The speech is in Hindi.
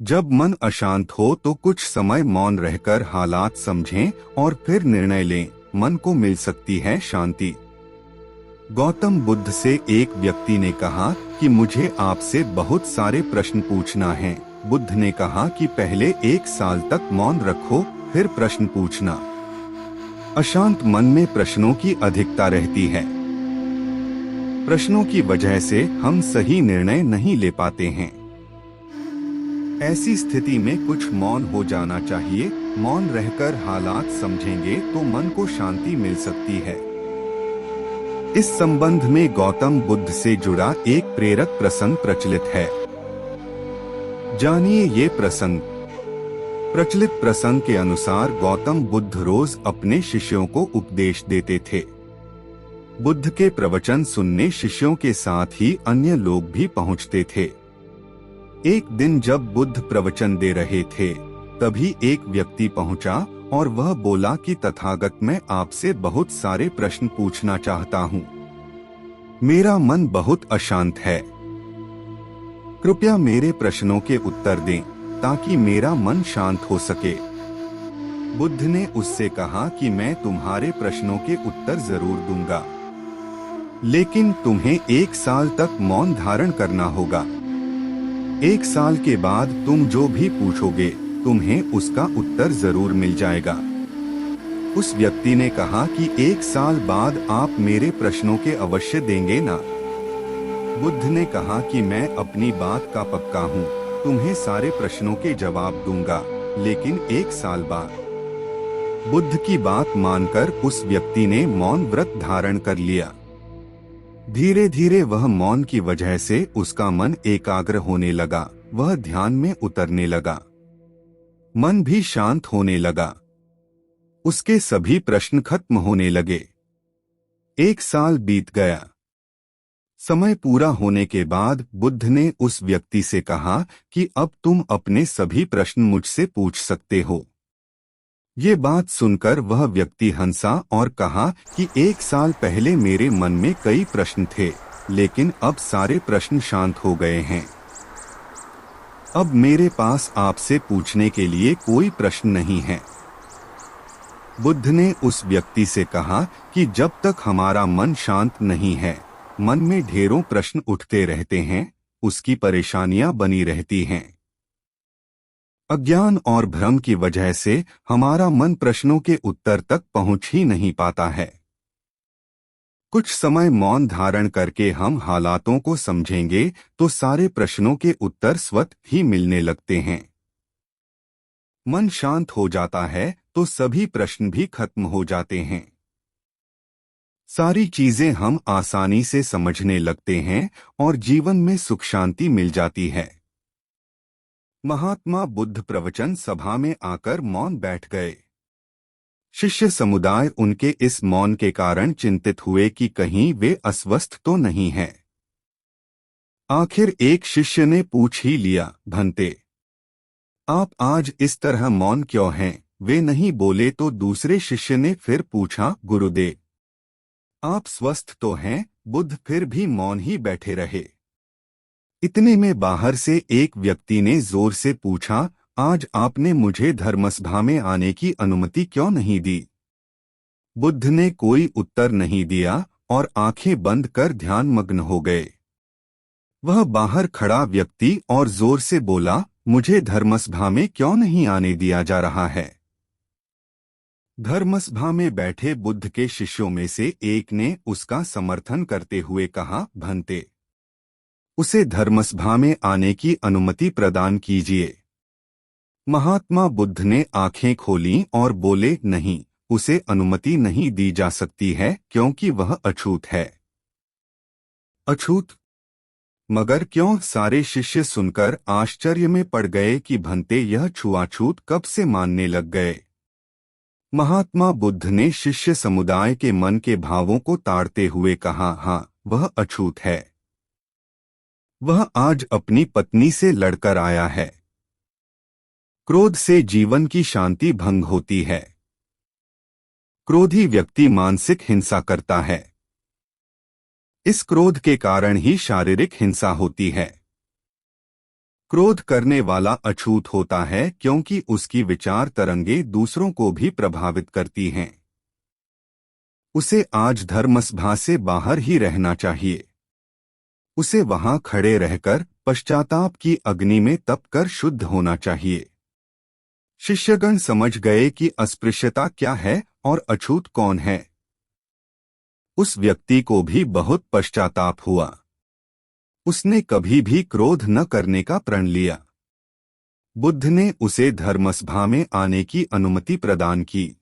जब मन अशांत हो तो कुछ समय मौन रहकर हालात समझें और फिर निर्णय लें। मन को मिल सकती है शांति। गौतम बुद्ध से एक व्यक्ति ने कहा कि मुझे आपसे बहुत सारे प्रश्न पूछना है। बुद्ध ने कहा कि पहले 1 साल तक मौन रखो, फिर प्रश्न पूछना। अशांत मन में प्रश्नों की अधिकता रहती है। प्रश्नों की वजह से हम सही निर्णय नहीं ले पाते हैं। ऐसी स्थिति में कुछ मौन हो जाना चाहिए। मौन रहकर हालात समझेंगे तो मन को शांति मिल सकती है। इस संबंध में गौतम बुद्ध से जुड़ा एक प्रेरक प्रसंग प्रचलित है। जानिए ये प्रसंग। प्रचलित प्रसंग के अनुसार गौतम बुद्ध रोज अपने शिष्यों को उपदेश देते थे। बुद्ध के प्रवचन सुनने शिष्यों के साथ ही अन्य लोग भी पहुंचते थे। एक दिन जब बुद्ध प्रवचन दे रहे थे, तभी एक व्यक्ति पहुंचा और वह बोला कि तथागत, मैं आपसे बहुत सारे प्रश्न पूछना चाहता हूँ। मेरा मन बहुत अशांत है। कृपया मेरे प्रश्नों के उत्तर दें ताकि मेरा मन शांत हो सके। बुद्ध ने उससे कहा कि मैं तुम्हारे प्रश्नों के उत्तर जरूर दूंगा, लेकिन तुम्हें 1 साल तक मौन धारण करना होगा। 1 साल के बाद तुम जो भी पूछोगे, तुम्हें उसका उत्तर जरूर मिल जाएगा। उस व्यक्ति ने कहा कि 1 साल बाद आप मेरे प्रश्नों के अवश्य देंगे ना? बुद्ध ने कहा कि मैं अपनी बात का पक्का हूँ, तुम्हें सारे प्रश्नों के जवाब दूंगा, लेकिन 1 साल बाद। बुद्ध की बात मानकर उस व्यक्ति ने मौन व्रत धारण कर लिया। धीरे धीरे वह मौन की वजह से उसका मन एकाग्र होने लगा। वह ध्यान में उतरने लगा। मन भी शांत होने लगा। उसके सभी प्रश्न खत्म होने लगे। 1 साल बीत गया। समय पूरा होने के बाद बुद्ध ने उस व्यक्ति से कहा कि अब तुम अपने सभी प्रश्न मुझसे पूछ सकते हो। ये बात सुनकर वह व्यक्ति हंसा और कहा कि 1 साल पहले मेरे मन में कई प्रश्न थे, लेकिन अब सारे प्रश्न शांत हो गए हैं। अब मेरे पास आपसे पूछने के लिए कोई प्रश्न नहीं है। बुद्ध ने उस व्यक्ति से कहा कि जब तक हमारा मन शांत नहीं है, मन में ढेरों प्रश्न उठते रहते हैं, उसकी परेशानियां बनी रहती हैं। अज्ञान और भ्रम की वजह से हमारा मन प्रश्नों के उत्तर तक पहुंच ही नहीं पाता है। कुछ समय मौन धारण करके हम हालातों को समझेंगे तो सारे प्रश्नों के उत्तर स्वतः ही मिलने लगते हैं। मन शांत हो जाता है तो सभी प्रश्न भी खत्म हो जाते हैं। सारी चीजें हम आसानी से समझने लगते हैं और जीवन में सुख शांति मिल जाती है। महात्मा बुद्ध प्रवचन सभा में आकर मौन बैठ गए। शिष्य समुदाय उनके इस मौन के कारण चिंतित हुए कि कहीं वे अस्वस्थ तो नहीं हैं। आखिर एक शिष्य ने पूछ ही लिया, भंते, आप आज इस तरह मौन क्यों हैं? वे नहीं बोले तो दूसरे शिष्य ने फिर पूछा, गुरुदेव, आप स्वस्थ तो हैं? बुद्ध फिर भी मौन ही बैठे रहे। इतने में बाहर से एक व्यक्ति ने जोर से पूछा, आज आपने मुझे धर्मसभा में आने की अनुमति क्यों नहीं दी? बुद्ध ने कोई उत्तर नहीं दिया और आंखें बंद कर ध्यानमग्न हो गए। वह बाहर खड़ा व्यक्ति और जोर से बोला, मुझे धर्मसभा में क्यों नहीं आने दिया जा रहा है? धर्मसभा में बैठे बुद्ध के शिष्यों में से एक ने उसका समर्थन करते हुए कहा, भंते, उसे धर्मसभा में आने की अनुमति प्रदान कीजिए। महात्मा बुद्ध ने आंखें खोलीं और बोले, नहीं, उसे अनुमति नहीं दी जा सकती है क्योंकि वह अछूत है। अछूत? मगर क्यों? सारे शिष्य सुनकर आश्चर्य में पड़ गए कि भंते यह छुआछूत कब से मानने लग गए। महात्मा बुद्ध ने शिष्य समुदाय के मन के भावों को ताड़ते हुए कहा, हाँ, वह अछूत है। वह आज अपनी पत्नी से लड़कर आया है। क्रोध से जीवन की शांति भंग होती है। क्रोधी व्यक्ति मानसिक हिंसा करता है। इस क्रोध के कारण ही शारीरिक हिंसा होती है। क्रोध करने वाला अछूत होता है क्योंकि उसकी विचार तरंगे दूसरों को भी प्रभावित करती हैं। उसे आज धर्मसभा से बाहर ही रहना चाहिए। उसे वहां खड़े रहकर पश्चाताप की अग्नि में तप कर शुद्ध होना चाहिए। शिष्यगण समझ गए कि अस्पृश्यता क्या है और अछूत कौन है। उस व्यक्ति को भी बहुत पश्चाताप हुआ। उसने कभी भी क्रोध न करने का प्रण लिया। बुद्ध ने उसे धर्मसभा में आने की अनुमति प्रदान की।